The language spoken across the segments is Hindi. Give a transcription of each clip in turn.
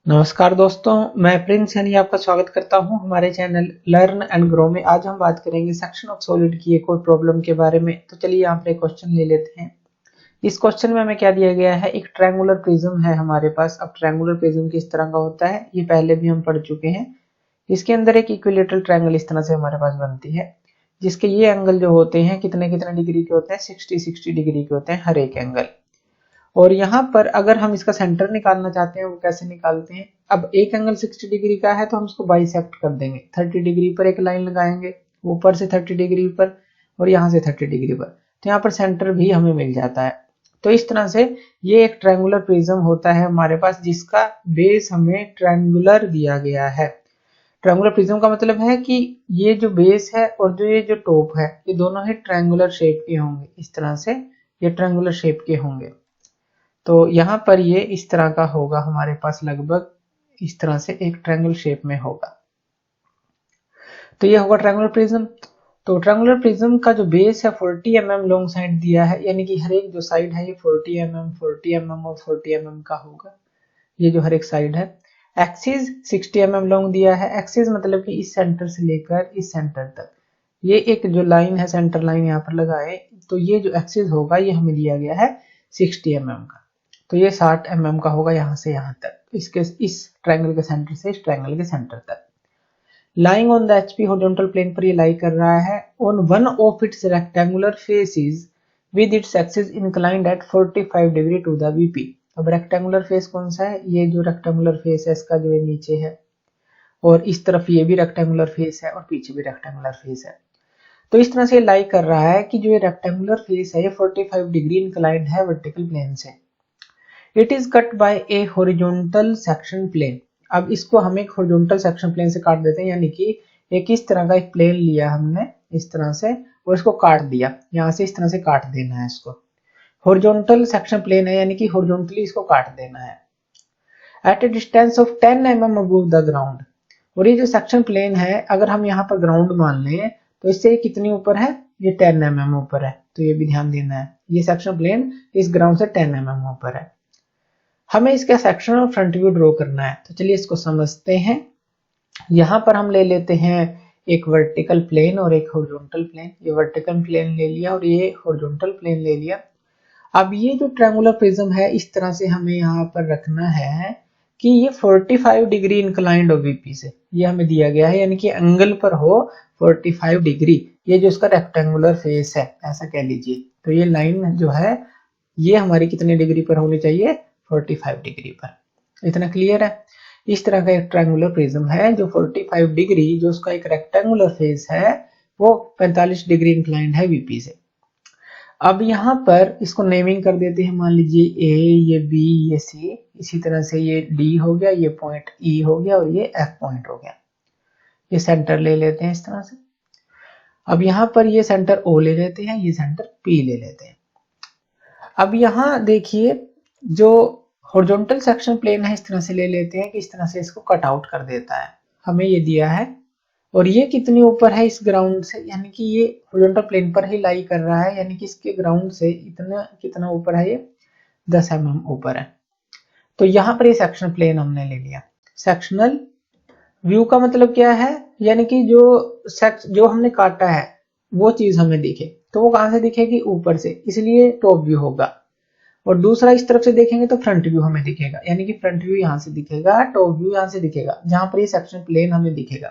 नमस्कार दोस्तों, मैं प्रिंस यानी आपका स्वागत करता हूं हमारे चैनल लर्न एंड ग्रो में। आज हम बात करेंगे सेक्शन ऑफ सॉलिड की एक और प्रॉब्लम के बारे में। तो चलिए यहाँ पर एक क्वेश्चन ले लेते हैं। इस क्वेश्चन में हमें क्या दिया गया है, एक ट्रायंगुलर प्रिज्म है हमारे पास। अब ट्रायंगुलर प्रिज्म किस तरह का होता है ये पहले भी हम पढ़ चुके हैं। इसके अंदर एक इक्विलेटरल ट्रायंगल इस तरह से हमारे पास बनती है, जिसके ये एंगल जो होते हैं कितने कितने डिग्री के होते हैं, 60 डिग्री के होते हैं हर एक एंगल। और यहाँ पर अगर हम इसका सेंटर निकालना चाहते हैं वो कैसे निकालते हैं। अब एक एंगल 60 डिग्री का है तो हम इसको बाइसेक्ट कर देंगे। 30 डिग्री पर एक लाइन लगाएंगे, ऊपर से 30 डिग्री पर और यहाँ से 30 डिग्री पर, तो यहाँ पर सेंटर भी हमें मिल जाता है। तो इस तरह से ये एक ट्रायंगुलर प्रिज्म होता है हमारे पास, जिसका बेस हमें ट्रायंगुलर दिया गया है। ट्रायंगुलर प्रिज्म का मतलब है कि ये जो बेस है और जो ये जो टॉप है ये दोनों ही ट्रायंगुलर शेप के होंगे। इस तरह से ये ट्रायंगुलर शेप के होंगे। तो यहाँ पर ये इस तरह का होगा हमारे पास, लगभग इस तरह से एक ट्रायंगल शेप में होगा। तो ये होगा ट्रायंगुलर प्रिज्म। तो ट्रायंगुलर प्रिज्म का जो बेस है 40 mm लॉन्ग साइड दिया है, यानी कि हर एक जो साइड है ये 40 mm, 40 mm और 40 mm का होगा, ये जो हर एक साइड है। एक्सिस 60 mm लॉन्ग दिया है। एक्सिस मतलब कि इस सेंटर से लेकर इस सेंटर तक ये एक जो लाइन है, सेंटर लाइन यहाँ पर लगाए, तो ये जो एक्सिस होगा ये हमें दिया गया है 60 mm का। तो ये 60 mm का होगा यहाँ से यहाँ तक, इसके इस ट्रायंगल के सेंटर से इस ट्रायंगल के सेंटर तक। Lying on the HP horizontal plane पर ये लाई कर रहा है on one of its rectangular faces with its axis inclined at 45 degree to the VP. अब रेक्टेंगुलर फेस कौन सा है, ये जो रेक्टेंगुलर फेस है इसका जो है नीचे है, और इस तरफ ये भी रेक्टेंगुलर फेस है और पीछे भी रेक्टेंगुलर फेस है। तो इस तरह से लाई कर रहा है कि जो ये रेक्टेंगुलर फेस है ये 45 डिग्री इंक्लाइंड है वर्टिकल प्लेन से। It is cut by a horizontal section plane. अब इसको हम एक हॉरिजॉन्टल सेक्शन प्लेन से काट देते हैं, यानी कि एक इस तरह का एक प्लेन लिया हमने इस तरह से और इसको काट दिया, यहाँ से इस तरह से काट देना है इसको। हॉरिजॉन्टल सेक्शन प्लेन है यानी कि हॉरिजॉन्टली इसको काट देना है। At a distance of 10 mm above the ground. और ये जो सेक्शन प्लेन है अगर हम यहाँ पर ग्राउंड मान लें तो इससे ये कितनी ऊपर है, ये 10 mm ऊपर है। तो ये भी ध्यान देना है, ये सेक्शन प्लेन इस ग्राउंड से 10 mm ऊपर है। हमें इसका सेक्शन और फ्रंट व्यू ड्रॉ करना है, तो चलिए इसको समझते हैं। यहाँ पर हम ले लेते हैं एक वर्टिकल प्लेन और एक हॉरिजॉन्टल प्लेन। ये वर्टिकल प्लेन ले लिया और ये हॉरिजॉन्टल प्लेन ले लिया। अब ये जो ट्रायंगुलर प्रिज्म है इस तरह से हमें यहाँ पर रखना है कि ये 45 डिग्री इंक्लाइंड हो वीपी से, ये हमें दिया गया है, यानी कि एंगल पर हो 45 डिग्री। ये जो इसका रेक्टेंगुलर फेस है ऐसा कह लीजिए। तो ये लाइन जो है ये हमारी कितने डिग्री पर होनी चाहिए, 45 डिग्री पर। इतना क्लियर है। इस तरह का एक ट्रायंगुलर प्रिज्म है जो 45 डिग्री, जो उसका एक रेक्टेंगुलर फेस है वो 45 डिग्री इंक्लाइंड है वीपी से। अब यहाँ पर इसको नेमिंग कर देते हैं, मान लीजिए ए, ये बी, ये सी, इसी तरह से ये डी हो गया, ये पॉइंट ई हो गया और ये एफ पॉइंट हो गया। ये सेंटर ले लेते हैं इस तरह से। अब यहाँ पर ये सेंटर ओ ले लेते हैं, ये सेंटर पी ले लेते हैं। अब यहाँ देखिए जो हॉरिजॉन्टल सेक्शन प्लेन है इस तरह से ले लेते हैं कि इस तरह से इसको कट आउट कर देता है, हमें ये दिया है। और ये कितनी ऊपर है इस ग्राउंड से, यानी कि ये हॉरिजॉन्टल प्लेन पर ही लाई कर रहा है, यानी कि इसके ग्राउंड से इतना कितना ऊपर है, ये 10 mm ऊपर है। तो यहाँ पर ये सेक्शन प्लेन हमने ले लिया। सेक्शनल व्यू का मतलब क्या है, यानी कि जो हमने काटा है वो चीज हमें दिखे, तो वो कहां से दिखेगी, ऊपर से, इसलिए टॉप व्यू होगा। और दूसरा इस तरफ से देखेंगे तो फ्रंट व्यू हमें दिखेगा, यानी कि फ्रंट व्यू यहाँ से दिखेगा, टॉप व्यू यहाँ से दिखेगा, जहां पर ये सेक्शन प्लेन हमें दिखेगा,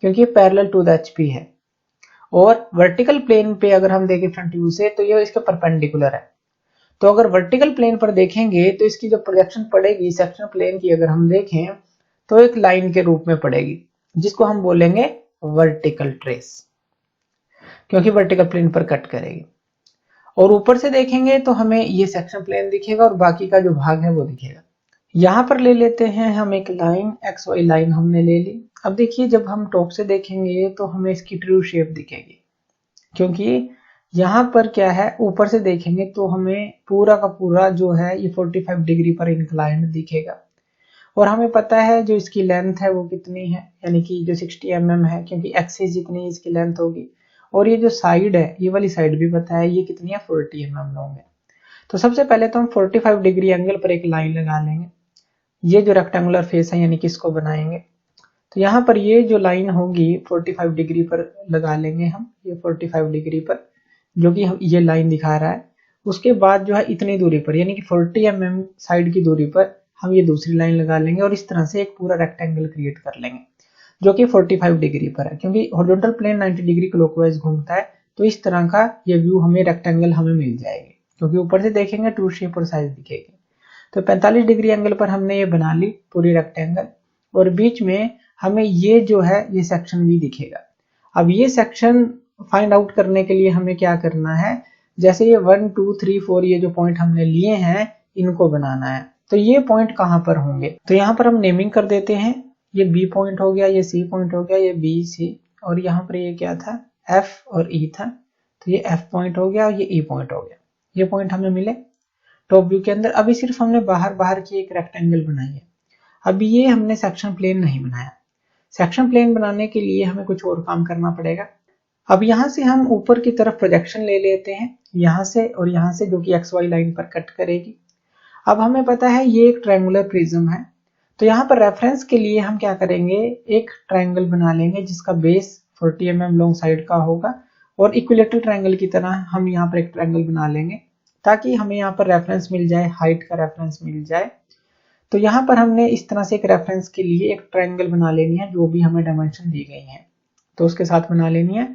क्योंकि पैरेलल टू द एचपी है। और वर्टिकल प्लेन पे अगर हम देखें फ्रंट व्यू से तो ये इसके परपेंडिकुलर है। तो अगर वर्टिकल प्लेन पर देखेंगे तो इसकी जो प्रोजेक्शन पड़ेगी सेक्शन प्लेन की, अगर हम देखें तो एक लाइन के रूप में पड़ेगी, जिसको हम बोलेंगे वर्टिकल ट्रेस, क्योंकि वर्टिकल प्लेन पर कट करेगी। और ऊपर से देखेंगे तो हमें ये सेक्शन प्लेन दिखेगा और बाकी का जो भाग है वो दिखेगा। यहाँ पर ले लेते हैं हम एक लाइन, एक्स वाई लाइन हमने ले ली। अब देखिए जब हम टॉप से देखेंगे तो हमें इसकी ट्रू शेप दिखेगी, क्योंकि यहाँ पर क्या है, ऊपर से देखेंगे तो हमें पूरा का पूरा जो है ये 45 डिग्री पर इंक्लाइंड दिखेगा। और हमें पता है जो इसकी लेंथ है वो कितनी है, यानी कि जो 60 mm है, क्योंकि एक्सिस जितनी इसकी लेंथ होगी। और ये जो साइड है, ये वाली साइड भी पता है ये कितनी है, 40 mm लॉन्ग है। तो सबसे पहले तो हम 45 डिग्री एंगल पर एक लाइन लगा लेंगे। ये जो रेक्टेंगुलर फेस है यानी कि इसको बनाएंगे। तो यहाँ पर ये जो लाइन होगी 45 डिग्री पर लगा लेंगे हम, ये 45 डिग्री पर जो कि ये लाइन दिखा रहा है। उसके बाद जो है इतनी दूरी पर यानी कि 40 mm साइड की दूरी पर हम ये दूसरी लाइन लगा लेंगे और इस तरह से एक पूरा रेक्टेंगल क्रिएट कर लेंगे जो कि 45 डिग्री पर है, क्योंकि हॉरिजॉन्टल प्लेन 90 डिग्री क्लॉकवाइज घूमता है। तो इस तरह का ये व्यू हमें रेक्टेंगल हमें मिल जाएगी, क्योंकि ऊपर से देखेंगे ट्रू शेप और साइज दिखेगी। तो 45 डिग्री एंगल पर हमने ये बना ली पूरी रेक्टेंगल, और बीच में हमें ये जो है ये सेक्शन भी दिखेगा। अब ये सेक्शन फाइंड आउट करने के लिए हमें क्या करना है, जैसे ये 1 2 3 4 ये जो पॉइंट हमने लिए हैं इनको बनाना है। तो ये पॉइंट कहाँ पर होंगे, तो यहाँ पर हम नेमिंग कर देते हैं। ये बी पॉइंट हो गया, ये सी पॉइंट हो गया, ये बी सी, और यहाँ पर ये क्या था एफ और ई था। तो ये एफ पॉइंट हो गया और ये ई पॉइंट हो गया। ये पॉइंट हमें मिले टॉप व्यू के अंदर। अभी सिर्फ हमने बाहर बाहर की एक रेक्टेंगल बनाई है, अभी ये हमने सेक्शन प्लेन नहीं बनाया। सेक्शन प्लेन बनाने के लिए हमें कुछ और काम करना पड़ेगा। अब यहाँ से हम ऊपर की तरफ प्रोजेक्शन ले लेते हैं, यहाँ से और यहाँ से, जो कि एक्स वाई लाइन पर कट करेगी। अब हमें पता है ये एक ट्रायंगुलर प्रिज्म है, तो यहाँ पर रेफरेंस के लिए हम क्या करेंगे, एक ट्रायंगल बना लेंगे जिसका बेस 40 mm लॉन्ग साइड का होगा, और इक्विलेटरल ट्रायंगल की तरह हम यहाँ पर एक ट्रायंगल बना लेंगे ताकि हमें यहाँ पर रेफरेंस मिल जाए, हाइट का रेफरेंस मिल जाए। तो यहाँ पर हमने इस तरह से एक रेफरेंस के लिए एक ट्रायंगल बना लेनी है, जो भी हमें डायमेंशन दी गई है तो उसके साथ बना लेनी है।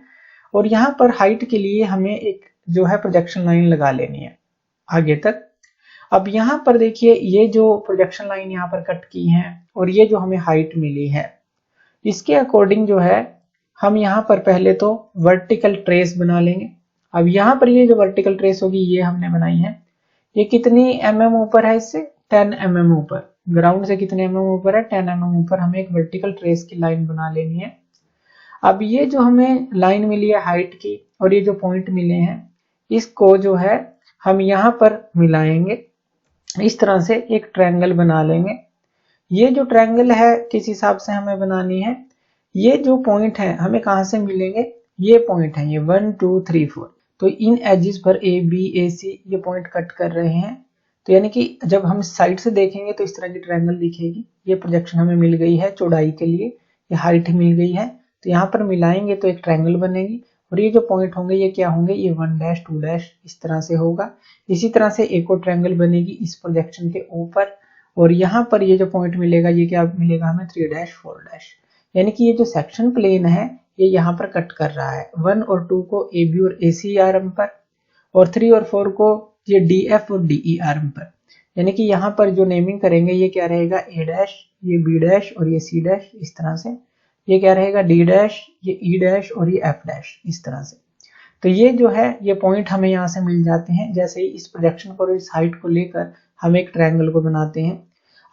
और यहाँ पर हाइट के लिए हमें एक जो है प्रोजेक्शन लाइन लगा लेनी है आगे तक। अब यहाँ पर देखिए ये जो प्रोजेक्शन लाइन यहाँ पर कट की है और ये जो हमें हाइट मिली है, इसके अकॉर्डिंग जो है हम यहाँ पर पहले तो वर्टिकल ट्रेस बना लेंगे। अब यहाँ पर ये जो वर्टिकल ट्रेस होगी ये हमने बनाई है, ये कितनी mm ऊपर है, इससे 10 mm ऊपर, ग्राउंड से कितने mm ऊपर है, 10 mm ऊपर हमें एक वर्टिकल ट्रेस की लाइन बना लेनी है। अब ये जो हमें लाइन मिली है हाइट की और ये जो पॉइंट मिले हैं, इसको जो है हम यहाँ पर मिलाएंगे, इस तरह से एक ट्रायंगल बना लेंगे। ये जो ट्रायंगल है किस हिसाब से हमें बनानी है, ये जो पॉइंट है हमें कहाँ से मिलेंगे, ये पॉइंट है ये 1 2 3 4। तो इन एजेस पर ए बी ए सी ये पॉइंट कट कर रहे हैं, तो यानी कि जब हम साइड से देखेंगे तो इस तरह की ट्रायंगल दिखेगी। ये प्रोजेक्शन हमें मिल गई है चौड़ाई के लिए, ये हाइट मिल गई है, तो यहाँ पर मिलाएंगे तो एक ट्रायंगल बनेगी। और ये जो पॉइंट होंगे ये क्या होंगे, ये 1 डैश 2 डैश इस तरह से होगा। इसी तरह से एक और ट्रायंगल बनेगी इस प्रोजेक्शन के ऊपर, और यहाँ पर ये जो पॉइंट मिलेगा ये क्या मिलेगा हमें 3 डैश 4 डैश। यानी कि ये जो सेक्शन प्लेन है ये यहाँ पर कट कर रहा है 1 और 2 को ए बी और ए सी आर्म पर, और 3 और 4 को ये डी एफ और डी ई आर्म पर। यानी कि यहाँ पर जो नेमिंग करेंगे ये क्या रहेगा, ए डैश, ये बी डैश और ये सी डैश इस तरह से, ये क्या रहेगा डी डैश, ये ई डैश और ये एफ डैश इस तरह से। तो ये जो है ये पॉइंट हमें यहाँ से मिल जाते हैं जैसे ही इस प्रोजेक्शन को और इस हाइट को लेकर हम एक ट्रायंगल को बनाते हैं।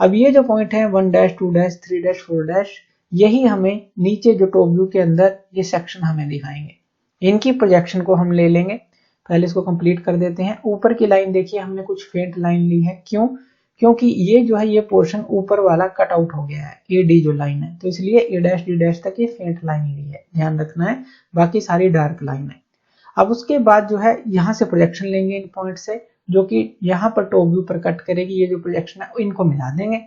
अब ये जो पॉइंट है 1 डैश 2 डैश 3 डैश 4 डैश, यही हमें नीचे जो टॉप व्यू के अंदर ये सेक्शन हमें दिखाएंगे। इनकी प्रोजेक्शन को हम ले लेंगे, पहले इसको कंप्लीट कर देते हैं। ऊपर की लाइन देखिए हमने कुछ फेंट लाइन ली है, क्यों, क्योंकि ये जो है ये पोर्शन ऊपर वाला कट आउट हो गया है, ए डी जो लाइन है, तो इसलिए ए डैश डी डैश तक ये फेंट लाइन ली है, ध्यान रखना है, बाकी सारी डार्क लाइन है। अब उसके बाद जो है यहाँ से प्रोजेक्शन लेंगे इन पॉइंट से, जो कि यहाँ पर टॉप व्यू पर कट करेगी। ये जो प्रोजेक्शन है इनको मिला देंगे,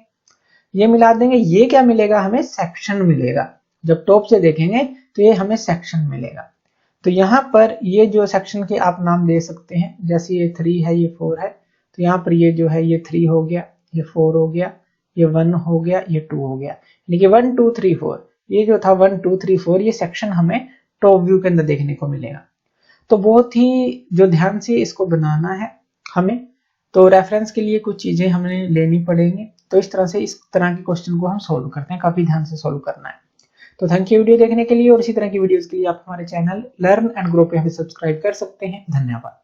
ये मिला देंगे, ये क्या मिलेगा हमें, सेक्शन मिलेगा। जब टॉप से देखेंगे तो ये हमें सेक्शन मिलेगा। तो यहाँ पर ये जो सेक्शन के आप नाम दे सकते हैं, जैसे ये 3 है ये 4 है, तो यहाँ पर ये जो है ये 3 हो गया, ये 4 हो गया, ये 1 हो गया, ये 2 हो गया। यानी कि 1 2 3 4 ये जो था 1 2 3 4 ये सेक्शन हमें टॉप व्यू के अंदर देखने को मिलेगा। तो बहुत ही जो ध्यान से इसको बनाना है हमें, तो रेफरेंस के लिए कुछ चीजें हमें लेनी पड़ेंगी। तो इस तरह से इस तरह के क्वेश्चन को हम सोल्व करते हैं, काफी ध्यान से सोल्व करना है। तो थैंक यू वीडियो देखने के लिए, और इसी तरह की वीडियोस के लिए आप हमारे चैनल लर्न एंड ग्रो पे हमें सब्सक्राइब कर सकते हैं। धन्यवाद।